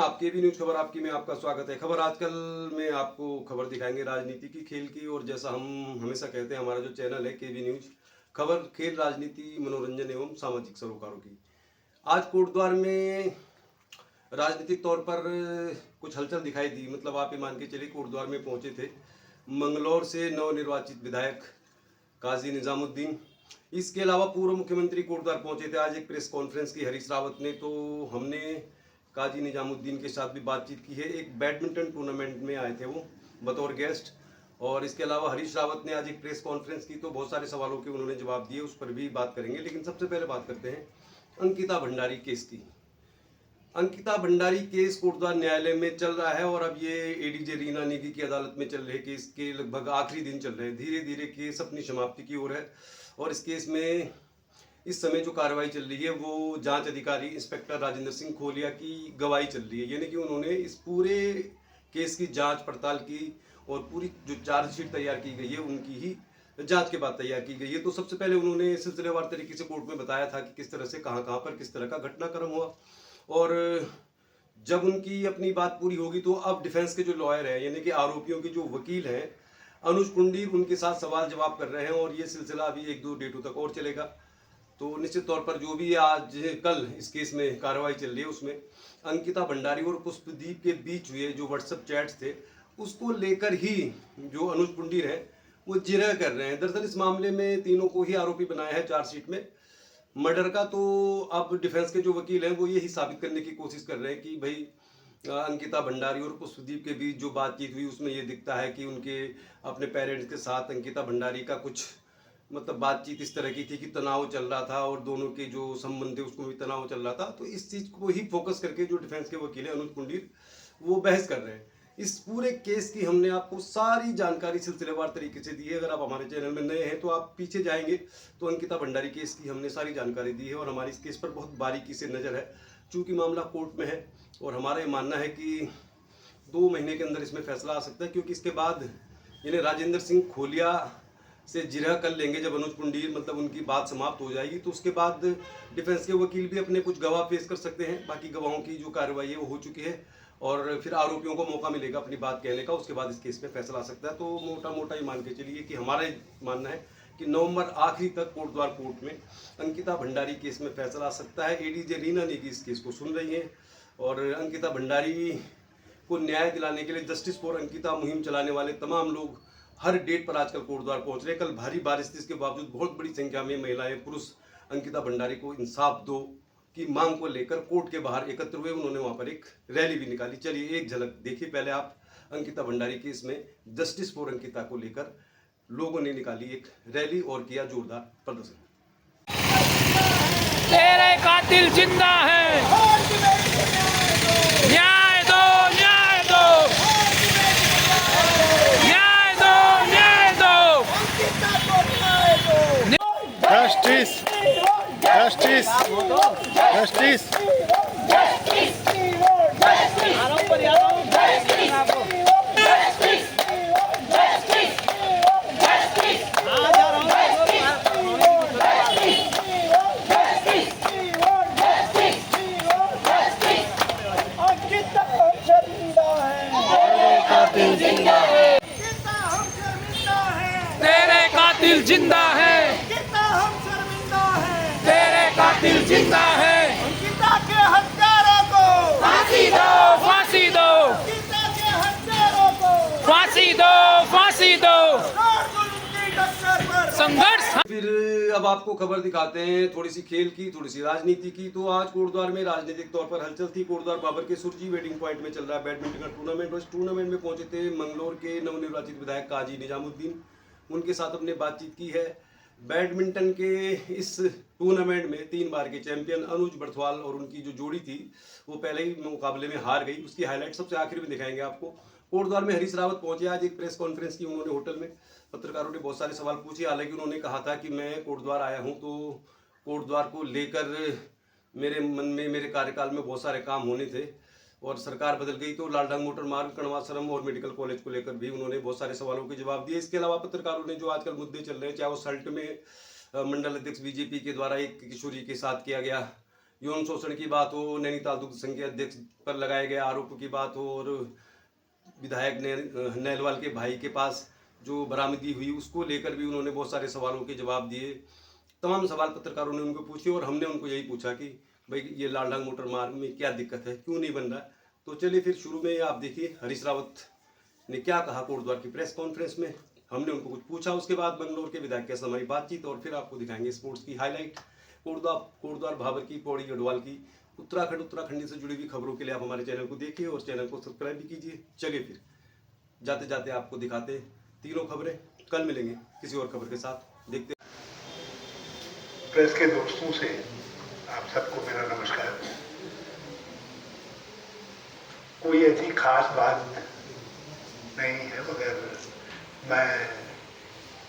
आपके भी न्यूज खबर आपकी में आपका स्वागत है। खबर आजकल में आपको खबर दिखाएंगे राजनीति की, खेल की, और जैसा हम हमेशा कहते हैं हमारा जो चैनल है केबी न्यूज, खबर खेल, राजनीति, मनोरंजन एवं सामाजिक सरोकारों की। आज कोटद्वार में राजनीतिक तौर पर कुछ हलचल दिखाई दी। मतलब आप ये मान के चलिए कोटद्वार में पहुंचे थे मंगलौर से नवनिर्वाचित विधायक काजी निजामुद्दीन। इसके अलावा पूर्व मुख्यमंत्री कोटद्वार पहुंचे थे। आज एक प्रेस कॉन्फ्रेंस की हरीश रावत ने, तो हमने काजी निजामुद्दीन के साथ भी बातचीत की है। एक बैडमिंटन टूर्नामेंट में आए थे वो बतौर गेस्ट। और इसके अलावा हरीश रावत ने आज एक प्रेस कॉन्फ्रेंस की, तो बहुत सारे सवालों के उन्होंने जवाब दिए, उस पर भी बात करेंगे। लेकिन सबसे पहले बात करते हैं अंकिता भंडारी केस की। अंकिता भंडारी केस कोटद्वार न्यायालय में चल रहा है और अब ये एडीजे रीना नेगी की अदालत में चल रहे केस के लगभग आखिरी दिन चल रहे हैं। धीरे धीरे केस अपनी समाप्ति की ओर है और इस केस में इस समय जो कार्रवाई चल रही है वो जांच अधिकारी इंस्पेक्टर राजेंद्र सिंह खोलिया की गवाही चल रही है। यानी कि उन्होंने इस पूरे केस की जांच पड़ताल की और पूरी जो चार्जशीट तैयार की गई है उनकी ही जांच के बाद तैयार की गई है। तो सबसे पहले उन्होंने सिलसिलेवार तरीके से कोर्ट में बताया था कि किस तरह से कहाँ पर किस तरह का घटनाक्रम हुआ। और जब उनकी अपनी बात पूरी होगी तो अब डिफेंस के जो लॉयर हैं, यानी कि आरोपियों के जो वकील हैं अनुज कुंडीर, उनके साथ सवाल जवाब कर रहे हैं और ये सिलसिला अभी 1-2 डेटों तक और चलेगा। तो निश्चित तौर पर जो भी आज कल इस केस में कार्रवाई चल रही है उसमें अंकिता भंडारी और पुष्पदीप के बीच हुए जो व्हाट्सएप चैट्स थे उसको लेकर ही जो अनुज कुंडीर है वो जिरह कर रहे हैं। दरअसल इस मामले में तीनों को ही आरोपी बनाया है चार्जशीट में मर्डर का। तो अब डिफेंस के जो वकील हैं वो यही साबित करने की कोशिश कर रहे हैं कि भाई अंकिता भंडारी और पुष्पदीप के बीच जो बातचीत हुई उसमें ये दिखता है कि उनके अपने पेरेंट्स के साथ अंकिता भंडारी का कुछ मतलब बातचीत इस तरह की थी कि तनाव चल रहा था और दोनों के जो संबंध थे उसको भी तनाव चल रहा था। तो इस चीज़ को ही फोकस करके जो डिफेंस के वकील हैं अनुज कुंडीर वो बहस कर रहे हैं। इस पूरे केस की हमने आपको सारी जानकारी सिलसिलेवार तरीके से दी है। अगर आप हमारे चैनल में नए हैं तो आप पीछे जाएंगे तो अंकिता भंडारी केस की हमने सारी जानकारी दी है और हमारी इस केस पर बहुत बारीकी से नज़र है। चूँकि मामला कोर्ट में है और हमारा ये मानना है कि 2 महीने के अंदर इसमें फैसला आ सकता है, क्योंकि इसके बाद यानी राजेंद्र सिंह खोलिया से जिरह कर लेंगे जब अनुज कुंडीर मतलब उनकी बात समाप्त हो जाएगी, तो उसके बाद डिफेंस के वकील भी अपने कुछ गवाह पेश कर सकते हैं। बाकी गवाहों की जो कार्रवाई है वो हो चुकी है और फिर आरोपियों को मौका मिलेगा अपनी बात कहने का। उसके बाद इस केस में फैसला आ सकता है। तो मोटा मोटा ये मान के चलिए कि हमारा मानना है कि नवंबर आखिरी तक कोटद्वार कोर्ट में अंकिता भंडारी केस में फैसला आ सकता है। एडीजे रीना नेगी इस केस को सुन रही है और अंकिता भंडारी को न्याय दिलाने के लिए जस्टिस फॉर अंकिता मुहिम चलाने वाले तमाम लोग हर डेट पर आजकल कोटद्वार पहुंच रहे हैं। कल भारी बारिश थी, इसके बावजूद बहुत बड़ी संख्या में महिलाएं पुरुष अंकिता भंडारी को इंसाफ दो की मांग को लेकर कोर्ट के बाहर एकत्र हुए। उन्होंने वहां पर एक रैली भी निकाली। चलिए एक झलक देखिए पहले आप अंकिता भंडारी केस में जस्टिस फॉर अंकिता को लेकर लोगों ने निकाली एक रैली और किया जोरदार प्रदर्शन। तेरे कातिल जिंदा है, न्याय दो, न्याय दो, न्याय दो, न्याय दो, जस्टिस जस्टिस जस्टिस तेरे कातिल जिंदा है, तेरे कातिल जिंदा है। अंकिता के हत्यारों को फांसी दो, फांसी दो, अंकिता के हत्यारों को फांसी दो, फांसी दो, उनकी टक्कर पर संघर्ष। फिर अब आपको खबर दिखाते हैं थोड़ी सी खेल की, थोड़ी सी राजनीति की। तो आज कोटद्वार में राजनीतिक तौर पर हलचल थी। कोटद्वार बाबर के सुरजी वेडिंग पॉइंट में चल रहा है बैडमिंटन का टूर्नामेंट और इस टूर्नामेंट में पहुंचे थे मंगलौर के नवनिर्वाचित विधायक काजी निजामुद्दीन। उनके साथ हमने बातचीत की है। बैडमिंटन के इस टूर्नामेंट में 3 बार के चैंपियन अनुज बर्थवाल और उनकी जो जोड़ी थी वो पहले ही मुकाबले में हार गई। उसकी हाईलाइट सबसे आखिर में दिखाएंगे आपको। कोटद्वार में हरीश रावत पहुंचे। आज एक प्रेस कॉन्फ्रेंस की उन्होंने होटल में। पत्रकारों ने बहुत सारे सवाल पूछे। हालांकि उन्होंने कहा था कि मैं कोटद्वार आया हूं तो कोटद्वार को लेकर मेरे मन में मेरे कार्यकाल में बहुत सारे काम होने थे और सरकार बदल गई तो लालडांग मोटर मार्ग, कणवाश्रम और मेडिकल कॉलेज को लेकर भी उन्होंने बहुत सारे सवालों के जवाब दिए। इसके अलावा पत्रकारों ने जो आजकल मुद्दे चल रहे हैं, चाहे वो सल्ट में मंडल अध्यक्ष बीजेपी के द्वारा एक किशोरी के साथ किया गया यौन शोषण की बात हो, नैनीताल दुग्ध संघ के अध्यक्ष पर लगाए गए आरोपों की बात हो, और विधायक नैलवाल के भाई के पास जो बरामदगी हुई उसको लेकर भी उन्होंने बहुत सारे सवालों के जवाब दिए। तमाम सवाल पत्रकारों ने उनको पूछे और हमने उनको यही पूछा कि भाई ये लालडांग मोटर मार्ग में क्या दिक्कत है, क्यों नहीं बन रहा। तो चलिए फिर शुरू में आप देखिए हरीश रावत ने क्या कहा कोटद्वार की प्रेस कॉन्फ्रेंस में। हमने उनको कुछ पूछा, उसके बाद बंगलौर के विधायक के साथ हमारी बातचीत, और फिर आपको दिखाएंगे स्पोर्ट्स की हाईलाइट, कोटद्वार भाबर की, पौड़ी गढ़वाल की, उत्तराखंड से जुड़ी हुई खबरों के लिए आप हमारे चैनल को देखिए और चैनल को सब्सक्राइब भी कीजिए। चलिए फिर जाते जाते आपको दिखाते तीनों खबरें। कल मिलेंगे किसी और खबर के साथ, देखते। प्रेस के दोस्तों से आप सबको मेरा नमस्कार। कोई ऐसी खास बात नहीं है, मगर मैं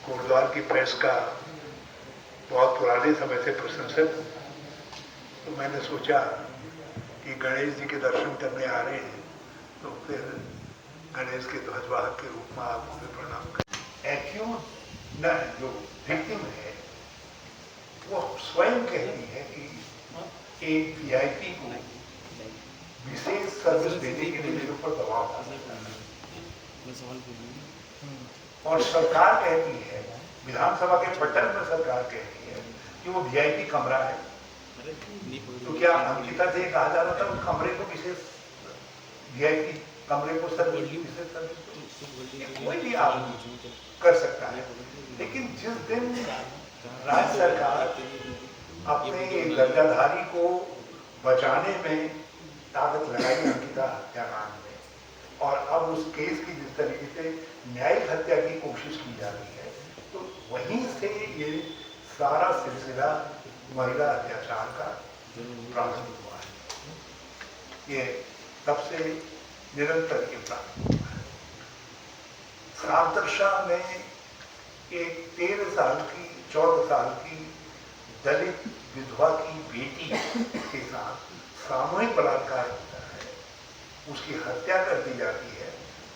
कोटद्वार की प्रेस का बहुत पुराने समय से प्रशंसक हूँ। तो मैंने सोचा कि गणेश जी के दर्शन करने आ रहे हैं तो फिर गणेश के ध्वजवाहक के रूप में आपको भी प्रणाम करें। एक्यूज न जो विक्टिम है वो स्वयं कहती है कि एक वीआईपी को विशेष सर्विस देने के लिए मेरे ऊपर दबाव डाला, और सरकार कहती है, विधानसभा के पटल में सरकार कहती है कि वो वीआईपी कमरा है। तो क्या अंकिता से कहा जा रहा था उस कमरे को विशेष वीआईपी कमरे को सर्विस, विशेष सर्विस कोई भी आप कर सकता है। लेकिन जिस दिन राज्य सरकार अपने दर्जाधारी को बचाने में ताकत लगाई अंकिता हत्याकांड में, और अब उस केस की जिस तरीके से न्यायिक हत्या की कोशिश की जा रही है, तो वहीं से ये सारा सिलसिला महिला अत्याचार का प्रारंभ हुआ है। ये तब से निरंतर ये प्रारंभ हुआ है। सातरशा में एक 13 साल की 14 साल की दलित विधवा की बेटी के साथ सामूहिक बलात्कार होता है, उसकी हत्या कर दी जाती है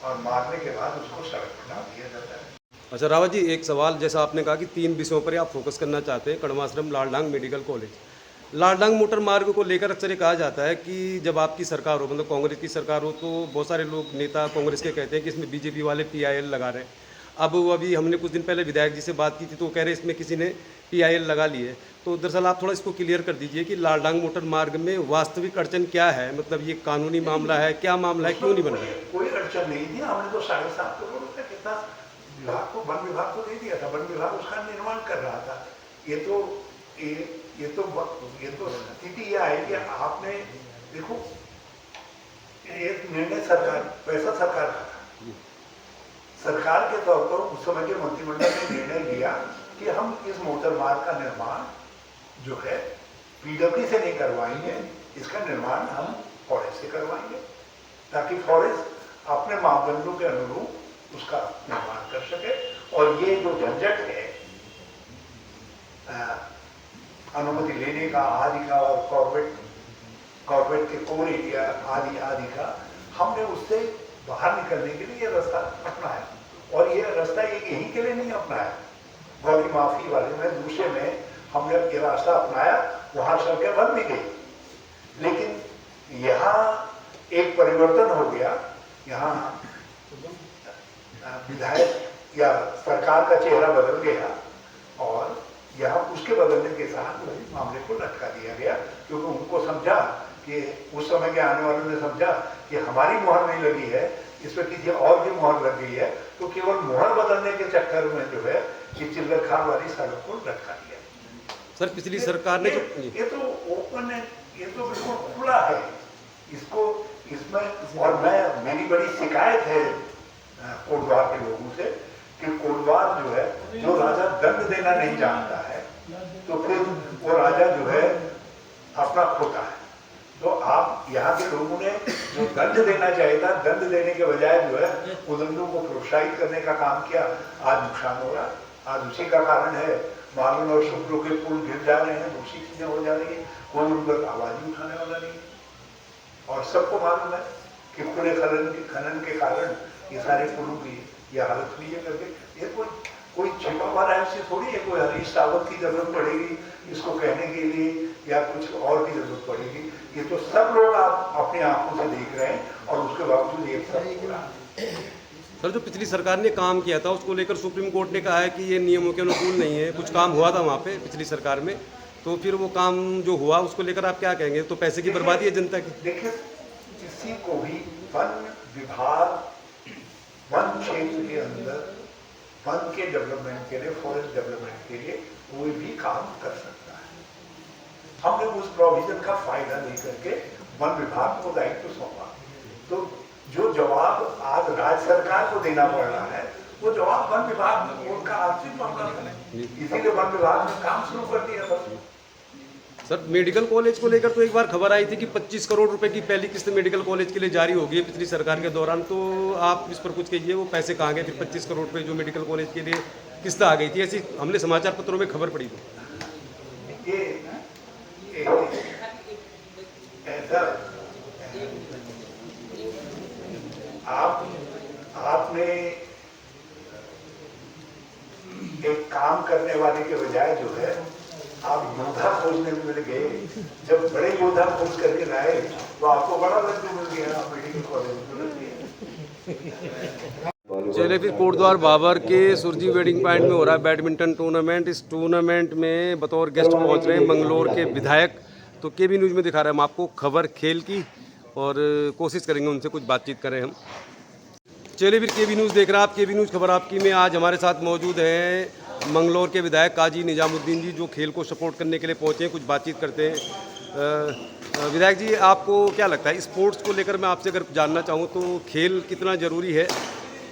और मारने के बाद उसको सड़क पर डाल दिया जाता है। अच्छा रावत जी, एक सवाल, जैसा आपने कहा कि 3 विषयों पर आप फोकस करना चाहते हैं, कड़वाश्रम, Laldang, medical college. Laldang motor मार्ग को लेकर अक्सर ये कहा जाता है कि जब आपकी सरकार हो, मतलब कांग्रेस की सरकार हो, तो बहुत सारे लोग नेता कांग्रेस के कहते हैं कि इसमें बीजेपी वाले PIL लगा रहे हैं। अब वो अभी हमने कुछ दिन पहले विधायक जी से बात की थी तो वो कह रहे इसमें किसी ने PIL लगा ली है। तो दरअसल आप थोड़ा इसको क्लियर कर दीजिए कि लालडांग मोटर मार्ग में वास्तविक अड़चन क्या है, मतलब ये कानूनी मामला है, क्या मामला है, क्यों नहीं बन रहा है? कोई अड़चन नहीं थी। हमने तो 7.5 करोड़ रुपए कितना विभाग को, वन विभाग को दे दिया था। वन विभाग उसका निर्माण कर रहा था। ये तो स्थिति यह है कि आपने देखो, एक निर्णय सरकार, पैसा सरकार का था। सरकार के तौर पर उस समय के मंत्रिमंडल ने निर्णय लिया कि हम इस मोटर मार्ग का निर्माण जो है PW से नहीं करवाएंगे, इसका निर्माण हम फॉरेस्ट से करवाएंगे, ताकि फॉरेस्ट अपने मापदंडों के अनुरूप उसका निर्माण कर सके। और ये जो झंझट है अनुमति लेने का आदि का, और कॉर्बेट के कोर एरिया आदि का, हमने उससे बाहर निकलने के लिए ये रास्ता अपनाया। और ये रास्ता यही के लिए नहीं अपनाया, गौरी माफी वाले में दूसरे में हमने ये रास्ता अपनाया, वहां सड़कें बंद भी गई। लेकिन यहाँ एक परिवर्तन हो गया, यहाँ विधायक या सरकार का चेहरा बदल गया, और यहाँ उसके बदलने के साथ मामले को लटका दिया गया, क्योंकि उनको समझा कि उस समय के आने वालों ने समझा कि हमारी मुहर नहीं लगी है, इस पर किसी और की मुहर लग गई है, तो केवल मुहर बदलने के चक्कर में जो है कि चिल्लरखान वाली सड़क को लटका दिया। सर पिछली सरकार ने ये तो ओपन है, ये तो बिल्कुल खुला है इसको, इसमें। और मेरी बड़ी शिकायत है कोटद्वार के लोगों से कि कोटद्वार जो है, जो राजा दंड देना नहीं जानता है, तो फिर वो राजा जो है अपना खोता है। तो आप यहाँ के लोगों ने जो दंड देना चाहिए था, दंड देने के बजाय जो है उदंडों को प्रोत्साहित करने का काम किया। आज नुकसान हो रहा है। आज उसी का कारण है मालून और शुक्लों के पुल गिर जा रहे हैं, दूसरी चीजें हो जा रही है, कोई उन पर आवाज ही उठाने वाला नहीं। और सबको मालूम है कि खुले खनन के कारण ये सारे पुलों की ये हालत हुई है करके। ये कोई छिपा हुआ रहस्य थोड़ी है, कोई हरीश रावत की जरूरत पड़ेगी इसको कहने के लिए या कुछ और की जरूरत पड़ेगी। ये तो सब लोग आप अपनी आंखों से देख रहे हैं और उसके बावजूद ये सब हो रहा है। सर, जो पिछली सरकार ने काम किया था उसको लेकर सुप्रीम कोर्ट ने कहा है कि ये नियमों के अनुकूल नहीं है। कुछ काम हुआ था वहाँ पे पिछली सरकार में, तो फिर वो काम जो हुआ उसको लेकर आप क्या कहेंगे? तो पैसे की बर्बादी है जनता की। देखिए, किसी को भी वन विभाग वन क्षेत्र के अंदर वन के डेवलपमेंट के लिए, फॉरेस्ट डेवलपमेंट के लिए कोई भी काम कर सकता है। हमने उस प्रोविजन का फायदा लेकर के वन विभाग को दायित्व सौंपा, तो जो जवाब आज राज्य सरकार को देना पड़ रहा है वो जवाब वन विभाग उनका आर्थिक मामला है, इसीलिए वन विभाग ने काम शुरू कर दिया था। सर, मेडिकल कॉलेज को लेकर तो एक बार खबर आई थी कि 25 करोड़ रुपए की पहली किस्त मेडिकल कॉलेज के लिए जारी होगी है पिछली सरकार के दौरान, तो आप इस पर कुछ कहिए, वो पैसे कहाँ गए? फिर 25 करोड़ रुपए जो मेडिकल कॉलेज के लिए किस्त आ गई थी, ऐसी हमने समाचार पत्रों में खबर पड़ी थी। ये ऐसा आपने एक काम करने वाले के बजाय जो है आप योद्धा खोजने में मिल गए। जब बड़े योद्धा खोज करके लाए तो आपको बड़ा लड्डू मिल गया, मेडिकल कॉलेज मिल गया। चलिए, फिर कोटद्वार बाबर के सुरजी वेडिंग पॉइंट में हो रहा है बैडमिंटन टूर्नामेंट। इस टूर्नामेंट में बतौर गेस्ट पहुंच रहे हैं मंगलोर के विधायक। तो केबी न्यूज़ में दिखा रहे हैं हम आपको खबर खेल की, और कोशिश करेंगे उनसे कुछ बातचीत करें हम। चलिए, फिर केबी न्यूज़ देख रहे हैं आप, केबी न्यूज़ खबर आपकी में आज हमारे साथ मौजूद हैं मंगलोर के विधायक काजी निजामुद्दीन जी, जो खेल को सपोर्ट करने के लिए पहुँचे हैं। कुछ बातचीत करते हैं। विधायक जी, आपको क्या लगता है स्पोर्ट्स को लेकर? मैं आपसे अगर जानना चाहूँ तो खेल कितना ज़रूरी है,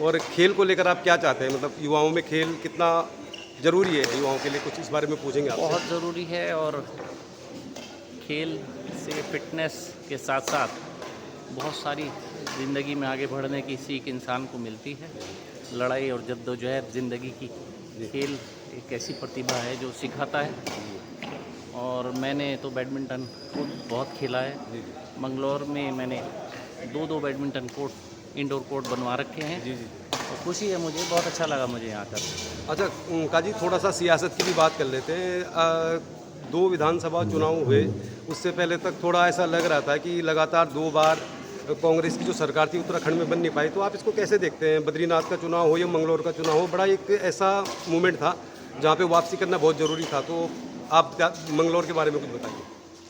और खेल को लेकर आप क्या चाहते हैं? मतलब युवाओं में खेल कितना ज़रूरी है युवाओं के लिए, कुछ इस बारे में पूछेंगे आपसे। बहुत ज़रूरी है, और खेल से फिटनेस के साथ साथ बहुत सारी ज़िंदगी में आगे बढ़ने की सीख इंसान को मिलती है। लड़ाई और जद्दोजहद ज़िंदगी की, खेल एक ऐसी प्रतिभा है जो सिखाता है। और मैंने तो बैडमिंटन खुद बहुत खेला है। मंगलौर में मैंने दो बैडमिंटन कोर्ट, इंडोर कोर्ट बनवा रखे हैं। जी जी, और खुशी है मुझे, बहुत अच्छा लगा मुझे यहाँ कर। अच्छा काजी, थोड़ा सा सियासत की भी बात कर लेते हैं। 2 विधानसभा चुनाव हुए, उससे पहले तक थोड़ा ऐसा लग रहा था कि लगातार 2 बार कांग्रेस की जो सरकार थी उत्तराखंड में बन नहीं पाई। तो आप इसको कैसे देखते हैं? बद्रीनाथ का चुनाव हो या मंगलौर का चुनाव हो, बड़ा एक ऐसा मूवमेंट था जहाँ पे वापसी करना बहुत ज़रूरी था। तो आप मंगलौर के बारे में कुछ बताइए।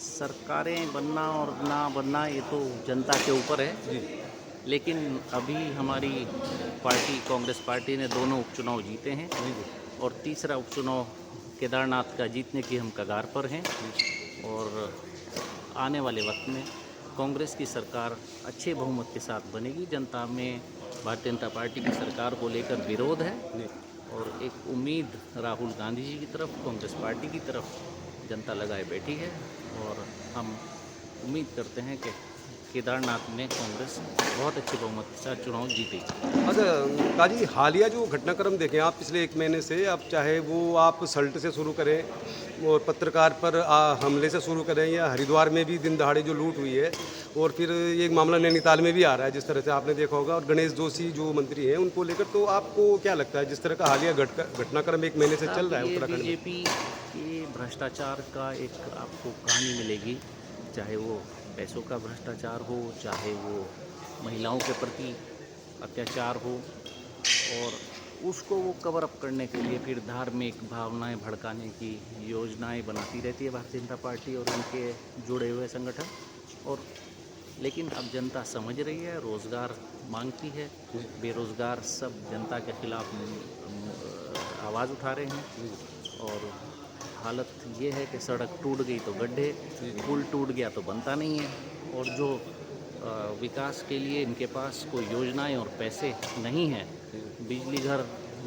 सरकारें बनना और ना बनना ये तो जनता के ऊपर है जी, लेकिन अभी हमारी पार्टी कांग्रेस पार्टी ने दोनों उपचुनाव जीते हैं, जी जी, और तीसरा उपचुनाव केदारनाथ का जीतने की हम कगार पर हैं। और आने वाले वक्त में कांग्रेस की सरकार अच्छे बहुमत के साथ बनेगी। जनता में भारतीय जनता पार्टी की सरकार को लेकर विरोध है, और एक उम्मीद राहुल गांधी जी की तरफ, कांग्रेस पार्टी की तरफ जनता लगाए बैठी है। और हम उम्मीद करते हैं कि केदारनाथ में कांग्रेस बहुत अच्छे बहुमत के साथ चुनाव जीतेगी। अच्छा काजी, हालिया जो घटनाक्रम देखें आप पिछले 1 महीने से, अब चाहे वो आप सल्ट से शुरू करें और पत्रकार पर हमले से शुरू करें, या हरिद्वार में भी दिन दहाड़े जो लूट हुई है, और फिर ये एक मामला नैनीताल में भी आ रहा है जिस तरह से आपने देखा होगा, और गणेश जोशी जो मंत्री हैं उनको लेकर, तो आपको क्या लगता है जिस तरह का हालिया घटनाक्रम 1 महीने से चल रहा है उत्तराखंड में? बीजेपी के भ्रष्टाचार का एक आपको कहानी मिलेगी, चाहे वो पैसों का भ्रष्टाचार हो, चाहे वो महिलाओं के प्रति अत्याचार हो, और उसको वो कवर अप करने के लिए फिर धार्मिक भावनाएं भड़काने की योजनाएं बनाती रहती है भारतीय जनता पार्टी और उनके जुड़े हुए संगठन। और लेकिन अब जनता समझ रही है, रोज़गार मांगती है, बेरोज़गार सब जनता के खिलाफ आवाज़ उठा रहे हैं। और हालत ये है कि सड़क टूट गई तो गड्ढे, पुल टूट गया तो बनता नहीं है, और जो विकास के लिए इनके पास कोई योजनाएं और पैसे नहीं हैं, बिजली घर,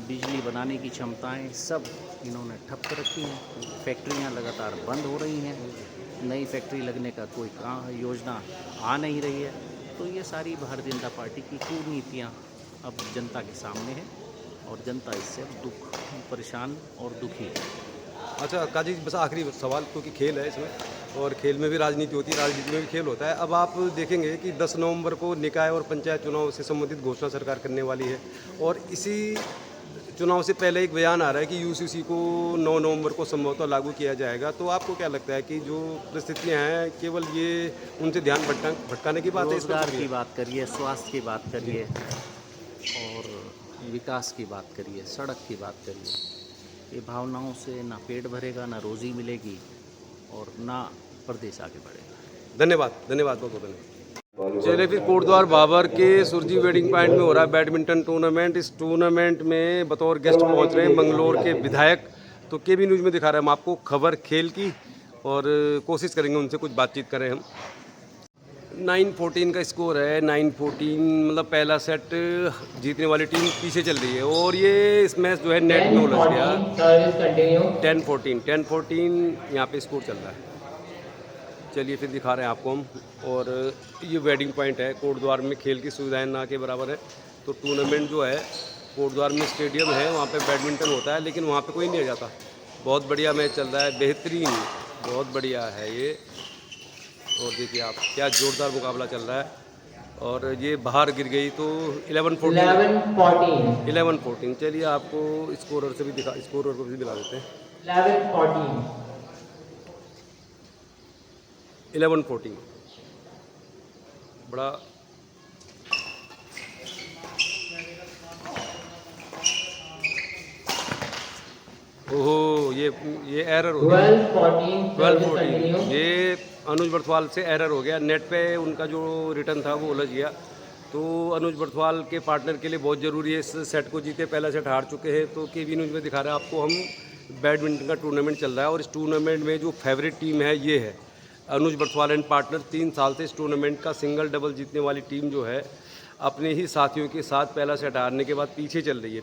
बिजली बनाने की क्षमताएं सब इन्होंने ठप कर रखी हैं। फैक्ट्रियां लगातार बंद हो रही हैं, नई फैक्ट्री लगने का कोई योजना आ नहीं रही है। तो ये सारी भारतीय जनता पार्टी की कूटनीतियाँ अब जनता के सामने है, और जनता इससे परेशान और दुखी है। अच्छा काजी, बस आखिरी सवाल, क्योंकि खेल है इसमें, और खेल में भी राजनीति होती है, राजनीति में भी खेल होता है। अब आप देखेंगे कि 10 नवंबर को निकाय और पंचायत चुनाव से संबंधित घोषणा सरकार करने वाली है, और इसी चुनाव से पहले एक बयान आ रहा है कि यूसीसी को 9 नवंबर को संभवतः लागू किया जाएगा, तो आपको क्या लगता है कि जो परिस्थितियां हैं केवल ये उनसे ध्यान भटकाने की बात है? रोजगार की बात करिए, स्वास्थ्य की बात करिए और विकास की बात करिए, सड़क की बात करिए, ये भावनाओं से ना पेट भरेगा, ना रोज़ी मिलेगी और ना प्रदेश आगे बढ़ेगा। धन्यवाद, धन्यवाद, बहुत बहुत धन्यवाद। चलिए फिर कोटद्वार बाबर के सुरजी वेडिंग पॉइंट में हो रहा है बैडमिंटन टूर्नामेंट। इस टूर्नामेंट में बतौर गेस्ट पहुंच रहे हैं मंगलोर के विधायक। तो केबी न्यूज़ में दिखा रहे हैं हम आपको खबर खेल की और कोशिश करेंगे उनसे कुछ बातचीत करें हम। 9-14 का स्कोर है, 9-14 मतलब पहला सेट जीतने वाली टीम पीछे चल रही है और ये इस मैच जो है नेट में उलझ गया। 10-14 यहाँ पे स्कोर चल रहा है। चलिए फिर दिखा रहे हैं आपको हम। और ये वेडिंग पॉइंट है, कोटद्वार में खेल की सुविधाएं ना के बराबर है। तो टूर्नामेंट जो है कोटद्वार में स्टेडियम है, वहाँ पे बैडमिंटन होता है, लेकिन वहाँ पे कोई नहीं आ जाता। बहुत बढ़िया मैच चल रहा है, बेहतरीन, बहुत बढ़िया है ये। और देखिए आप क्या जोरदार मुकाबला चल रहा है। और ये बाहर गिर गई तो 11-14। चलिए आपको स्कोरर से भी दिखा, स्कोरर को भी दिखा देते हैं। 11-14 बड़ा ओहो ये एरर हो गया। 12-14 ये अनुज बर्थवाल से एरर हो गया। नेट पे उनका जो रिटर्न था वो उलझ गया। तो अनुज बर्थवाल के पार्टनर के लिए बहुत ज़रूरी है इस सेट को जीते, पहला सेट हार चुके हैं। तो केबी न्यूज़ में दिखा रहा है आपको हम, बैडमिंटन का टूर्नामेंट चल रहा है और इस टूर्नामेंट में जो फेवरेट टीम है ये है अनुज बर्थवाल एंड पार्टनर। 3 साल से इस टूर्नामेंट का सिंगल डबल जीतने वाली टीम जो है अपने ही साथियों के साथ पहला सेट हारने के बाद पीछे चल रही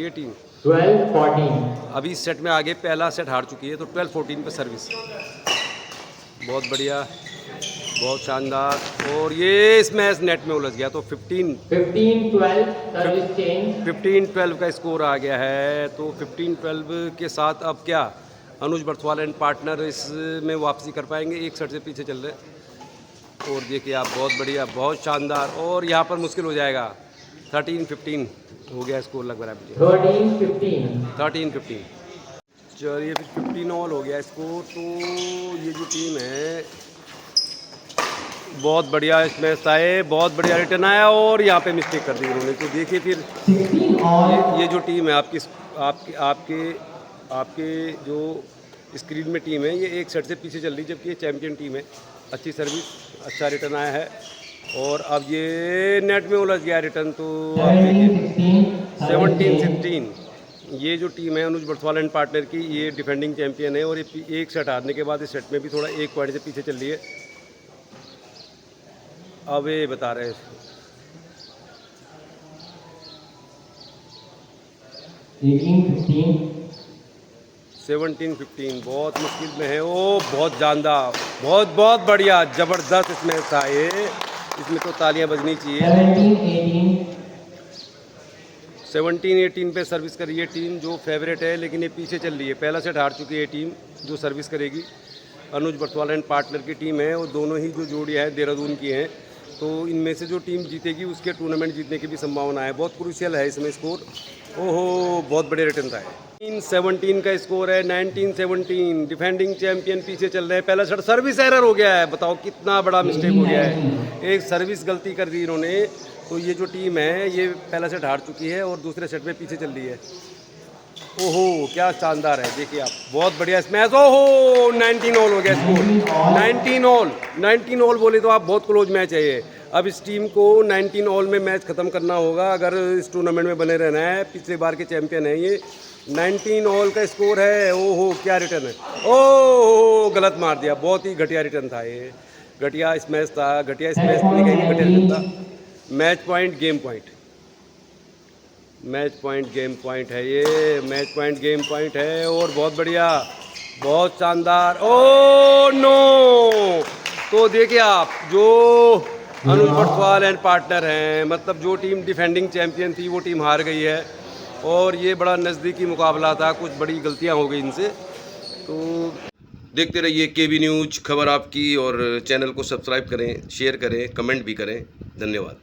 है टीम। 12-14 अभी इस सेट में आगे पहला सेट हार चुकी है। तो 12-14 पे सर्विस, बहुत बढ़िया, बहुत शानदार। और ये इस मैच नेट में उलझ गया तो 15-12 का स्कोर आ गया है। तो 15-12 के साथ अब क्या अनुज बर्थवाल एंड पार्टनर इसमें वापसी कर पाएंगे? एक सेट से पीछे चल रहे। और देखिए आप, बहुत बढ़िया, बहुत शानदार। और यहाँ पर मुश्किल हो जाएगा। 13-15 हो गया स्कोर लगभग अभी। 13-15 चलिए फिर 15 ऑल हो गया स्कोर। तो ये जो टीम है बहुत बढ़िया इसमें आए, बहुत बढ़िया रिटर्न आया और यहाँ पे मिस्टेक कर दी उन्होंने। तो देखिए फिर ये जो टीम है आपके जो स्क्रीन में टीम है, ये एक सेट से पीछे चल रही, जबकि ये चैंपियन टीम है। अच्छी सर्विस, अच्छा रिटर्न आया है और अब ये नेट में उलझ गया रिटर्न। तो आप देखिए 17-16 ये जो टीम है अनुज बर्थवाल एंड पार्टनर की, ये डिफेंडिंग चैंपियन है और ये एक सेट हारने के बाद इस सेट में भी थोड़ा 1 पॉइंट से पीछे चल रही है। अब ये बता रहे हैं 17-15 बहुत मुश्किल में है। ओ बहुत जानदार, बहुत बढ़िया, ज़बरदस्त इसमें था ये। इसमें तो तालियां बजनी चाहिए। 17-18 पे सर्विस करी है टीम जो फेवरेट है, लेकिन ये पीछे चल रही है। पहला सेट हार चुकी है टीम जो सर्विस करेगी। अनुज बर्थवाल एंड पार्टनर की टीम है और दोनों ही जो जोड़ियाँ हैं देहरादून की हैं। तो इनमें से जो टीम जीतेगी उसके टूर्नामेंट जीतने की भी संभावना है। बहुत क्रूशियल है इसमें स्कोर। ओहो बहुत बढ़िया रिटर्न था। 17 का स्कोर है। 19-17 डिफेंडिंग चैंपियन पीछे चल रहे हैं। पहला सेट सर्विस एरर हो गया है। बताओ कितना बड़ा मिस्टेक हो गया है, एक सर्विस गलती कर दी इन्होंने। तो ये जो टीम है ये पहला सेट हार चुकी है और दूसरे सेट में पीछे चल रही है। ओहो क्या शानदार है, देखिए आप, बहुत बढ़िया मैच। ओहो 19 ऑल हो गया स्कोर। 19 ऑल बोले तो आप बहुत क्लोज मैच है ये। अब इस टीम को 19 ऑल में मैच ख़त्म करना होगा अगर इस टूर्नामेंट में बने रहना है। पिछले बार के चैंपियन है ये। 19 ऑल का स्कोर है। ओहो क्या रिटर्न है। ओहो गलत मार दिया, बहुत ही घटिया रिटर्न था ये। घटिया इस मैच था, घटिया इस मैच नहीं कहेंगे, घटिया रिटर्न था। Match point game point, match point game point है ये। मैच पॉइंट गेम पॉइंट है और बहुत बढ़िया, बहुत शानदार। ओ नो, तो देखिए आप, जो अनुज बर्थवाल एंड पार्टनर हैं, मतलब जो टीम डिफेंडिंग चैंपियन थी वो टीम हार गई है और ये बड़ा नज़दीकी मुकाबला था। कुछ बड़ी गलतियां हो गई इनसे। तो देखते रहिए केबी न्यूज़, खबर आपकी। और चैनल को सब्सक्राइब करें, शेयर करें, कमेंट भी करें। धन्यवाद।